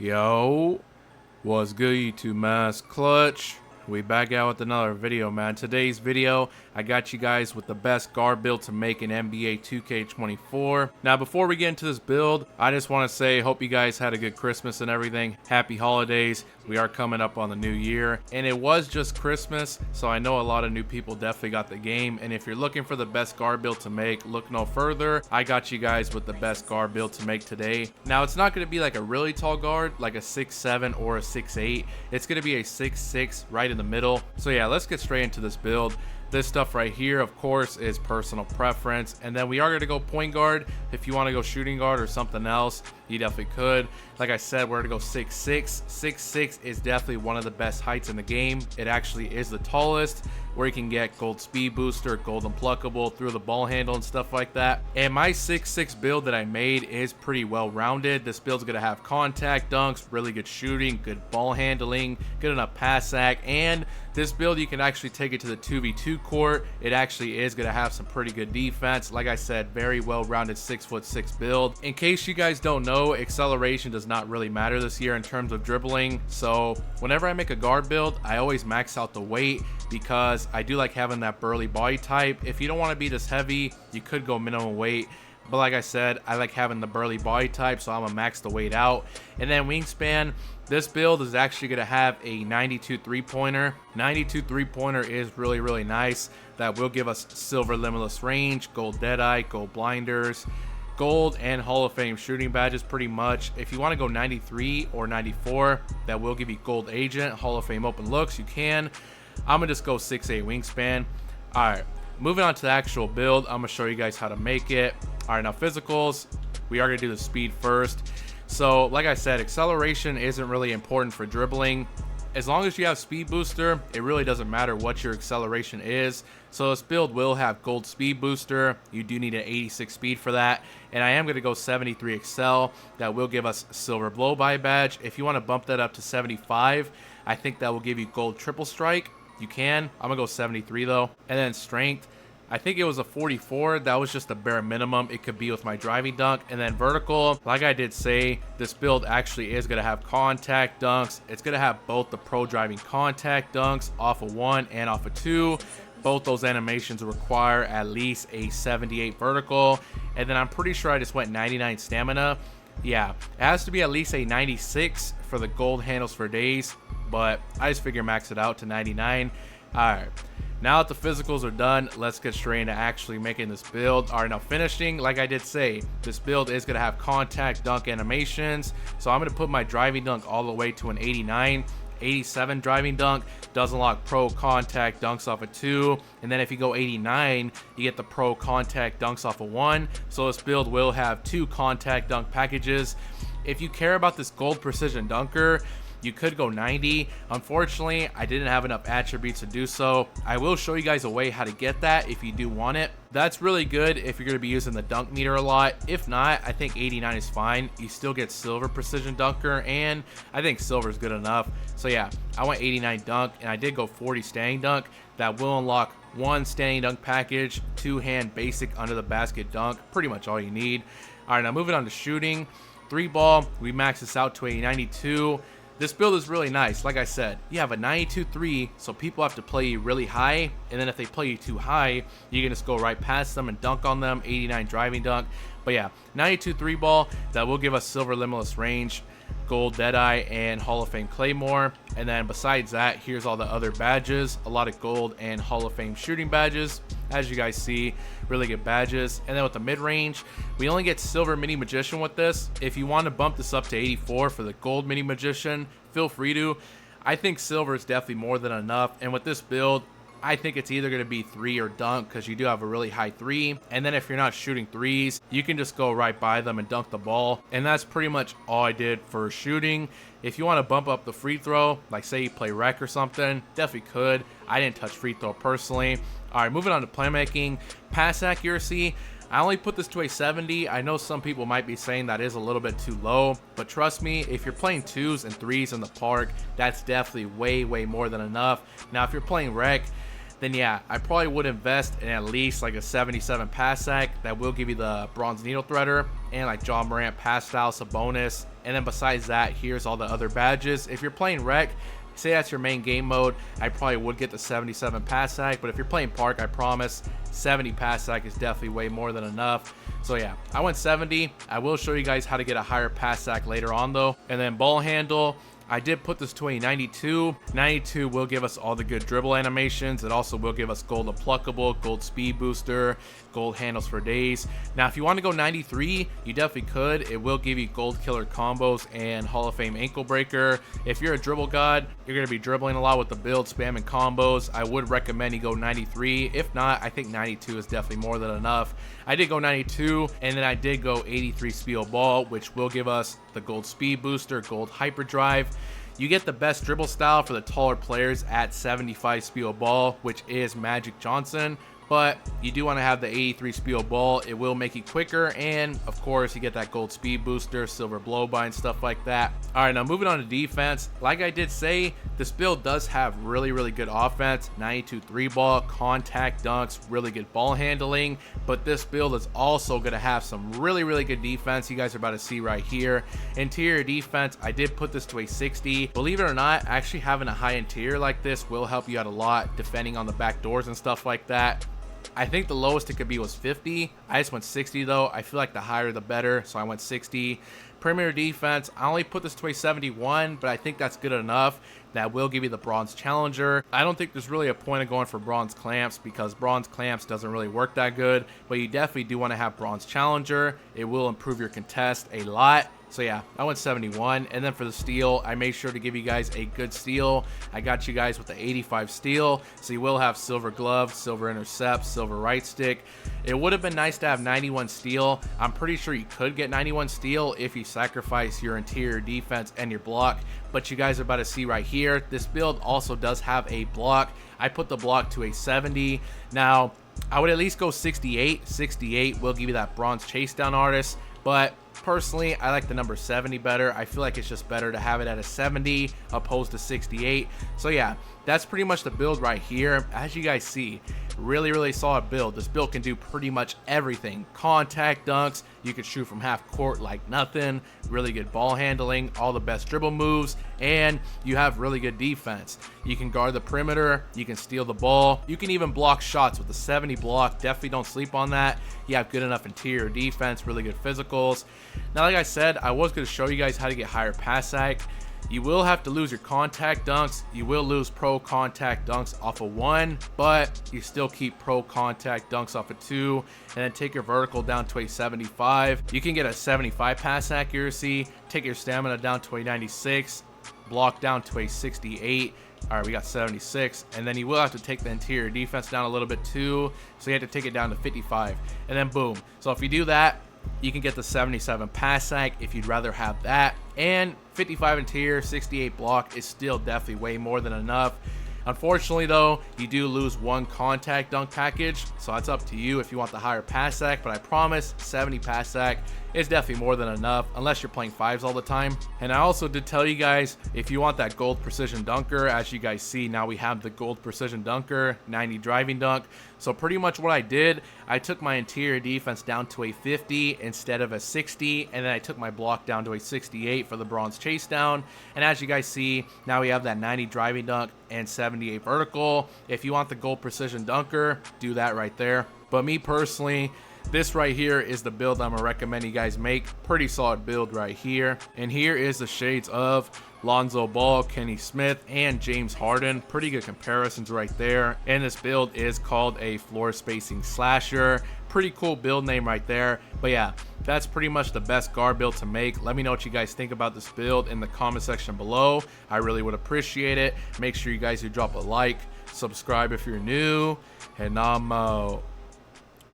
Yo, what's good YouTube, man? It's Clutch. We back out with another video, man. Today's video, I got you guys with the best guard build to make in NBA 2K24. Now, before we get into this build, I just want to say, hope you guys had a good Christmas and everything. Happy holidays. We are coming up on the new year, and it was just Christmas, so I know a lot of new people definitely got the game. And if you're looking for the best guard build to make, look no further. I got you guys with the best guard build to make today. Now, it's not going to be like a really tall guard, like a 6'7" or a 6'8". It's going to be a 6'6", right in the middle. So yeah, let's get straight into this build. This stuff right here, of course, is personal preference, and then we are going to go point guard. If you want to go shooting guard or something else, you definitely could. Like I said, we're going to go 6'6". 6'6" is definitely one of the best heights in the game. It actually is the tallest, where you can get gold speed booster, gold unpluckable, through the ball handle and stuff like that. And my 6'6" build that I made is pretty well rounded. This build's going to have contact dunks, really good shooting, good ball handling, good enough pass sack, and this build you can actually take it to the 2v2 court. It actually is going to have some pretty good defense. Like I said, very well rounded 6'6" build. In case you guys don't know, acceleration does not really matter this year in terms of dribbling. So whenever I make a guard build, I always max out the weight, because I do like having that burly body type. If you don't want to be this heavy, you could go minimum weight. But like I said, I like having the burly body type, so I'm going to max the weight out. And then wingspan, this build is actually going to have a 92 3-pointer. 92 3-pointer is really nice. That will give us silver limitless range, gold deadeye, gold blinders, gold and Hall of Fame shooting badges pretty much. If you want to go 93 or 94, that will give you gold agent, Hall of Fame open looks, you can. I'm going to just go 6'8" wingspan. Alright, moving on to the actual build, I'm going to show you guys how to make it. Alright, now physicals, we are going to do the speed first. So, like I said, acceleration isn't really important for dribbling. As long as you have speed booster, it really doesn't matter what your acceleration is. So this build will have gold speed booster. You do need an 86 speed for that. And I am going to go 73 XL. That will give us silver blow by badge. If you want to bump that up to 75, I think that will give you gold triple strike. You can. I'm going to go 73 though. And then strength, I think it was a 44. That was just the bare minimum it could be with my driving dunk. And then vertical, like I did say, this build actually is going to have contact dunks. It's going to have both the pro driving contact dunks off of 1 and off of 2. Both those animations require at least a 78 vertical. And then I'm pretty sure I just went 99 stamina. Yeah, it has to be at least a 96 for the gold handles for days, but I just figure max it out to 99. Alright, now that the physicals are done, let's get straight into actually making this build. Alright, now finishing, like I did say, this build is going to have contact dunk animations. So I'm going to put my driving dunk all the way to an 89. 87 driving dunk does unlock pro contact dunks off of 2, and then if you go 89, you get the pro contact dunks off of 1. So this build will have 2 contact dunk packages. If you care about this gold precision dunker, you could go 90. Unfortunately, I didn't have enough attributes to do so. I will show you guys a way how to get that if you do want it. That's really good if you're going to be using the dunk meter a lot. If not, I think 89 is fine. You still get silver precision dunker, and I think silver is good enough. So yeah, I went 89 dunk, and I did go 40 standing dunk. That will unlock 1 standing dunk package, 2-hand basic under the basket dunk, pretty much all you need. All right, now moving on to shooting. 3-ball, we max this out to a 92. This build is really nice. Like I said, you have a 92-3, so people have to play you really high, and then if they play you too high, you can just go right past them and dunk on them. 89 driving dunk. But yeah, 92 3-ball, that will give us silver limitless range, gold deadeye, and Hall of Fame claymore. And then besides that, here's all the other badges, a lot of gold and Hall of Fame shooting badges. As you guys see, really good badges. And then with the mid-range, we only get silver mini magician with this. If you want to bump this up to 84 for the gold mini magician, feel free to. I think silver is definitely more than enough, and with this build, I think it's either going to be 3 or dunk, because you do have a really high 3. And then if you're not shooting 3s, you can just go right by them and dunk the ball. And that's pretty much all I did for shooting. If you want to bump up the free throw, like say you play rec or something, definitely could. I didn't touch free throw personally. Alright, moving on to playmaking. Pass accuracy, I only put this to a 70. I know some people might be saying that is a little bit too low, but trust me, if you're playing 2s and 3s in the park, that's definitely way more than enough. Now if you're playing rec, then yeah, I probably would invest in at least like a 77 pass sack. That will give you the bronze needle threader, and like John Morant pass style, Sabonis, And then besides that, here's all the other badges. If you're playing rec, say that's your main game mode, I probably would get the 77 pass sack, but if you're playing park, I promise 70 pass sack is definitely way more than enough. So yeah, I went 70. I will show you guys how to get a higher pass sack later on though. And then ball handle, I did put this to a 92. 92 will give us all the good dribble animations. It also will give us gold unpluckable, gold speed booster, gold handles for days. Now, if you want to go 93, you definitely could. It will give you gold killer combos and Hall of Fame ankle breaker. If you're a dribble god, you're going to be dribbling a lot with the build, spamming combos. I would recommend you go 93. If not, I think 92 is definitely more than enough. I did go 92, and then I did go 83 speed ball, which will give us the gold speed booster, gold hyperdrive. You get the best dribble style for the taller players at 75 speed ball, which is Magic Johnson. But you do want to have the 83 speed ball. It will make you quicker, and of course you get that gold speed booster, silver blow by, and stuff like that. All right, now moving on to defense. Like I did say, this build does have really good offense. 92 3 ball, contact dunks, really good ball handling. But this build is also going to have some really good defense. You guys are about to see right here. Interior defense, I did put this to a 60. Believe it or not, actually having a high interior like this will help you out a lot, defending on the back doors and stuff like that. I think the lowest it could be was 50. I just went 60 though. I feel like the higher the better, so I went 60. Premier defense, I only put this to a 71, but I think that's good enough. That will give you the bronze challenger. I don't think there's really a point of going for bronze clamps because bronze clamps doesn't really work that good, but you definitely do want to have bronze challenger. It will improve your contest a lot. So yeah, I went 71. And then for the steal, I made sure to give you guys a good steal. I got you guys with the 85 steal. So you will have silver glove, silver intercept, silver right stick. It would have been nice to have 91 steal. I'm pretty sure you could get 91 steal if you sacrifice your interior defense and your block. But you guys are about to see right here, this build also does have a block. I put the block to a 70. Now, I would at least go 68. 68 will give you that bronze chase down artist. But personally, I like the number 70 better. I feel like it's just better to have it at a 70 opposed to 68. So yeah, that's pretty much the build right here. As you guys see, really solid build. This build can do pretty much everything. Contact dunks, you can shoot from half court like nothing, really good ball handling, all the best dribble moves, and you have really good defense. You can guard the perimeter, you can steal the ball, you can even block shots with the 70 block. Definitely don't sleep on that. You have good enough interior defense, really good physicals. Now, like I said, I was going to show you guys how to get higher pass sack. You will have to lose your contact dunks. You will lose pro contact dunks off of 1, but you still keep pro contact dunks off of 2, and then take your vertical down to a 75. You can get a 75 pass accuracy, take your stamina down to a 96, block down to a 68. All right, we got 76, and then you will have to take the interior defense down a little bit too, so you have to take it down to 55, and then boom. So if you do that, you can get the 77 pass sack if you'd rather have that, and 55 interior, 68 block is still definitely way more than enough. Unfortunately though, you do lose 1 contact dunk package, so that's up to you if you want the higher pass sack, but I promise 70 pass sack is definitely more than enough unless you're playing 5s all the time. And I also did tell you guys, if you want that gold precision dunker, as you guys see now, we have the gold precision dunker, 90 driving dunk. So pretty much what I did, I took my interior defense down to a 50 instead of a 60, and then I took my block down to a 68 for the bronze chase down. And as you guys see, now we have that 90 driving dunk and 78 vertical. If you want the gold precision dunker, do that right there. But me personally, this right here is the build I'm gonna recommend you guys make. Pretty solid build right here. And here is the shades of Lonzo Ball, Kenny Smith, and James Harden. Pretty good comparisons right there. And this build is called a floor spacing slasher. Pretty cool build name right there. But yeah, that's pretty much the best guard build to make. Let me know what you guys think about this build in the comment section below. I really would appreciate it. Make sure you guys do drop a like, subscribe if you're new, and I'm out.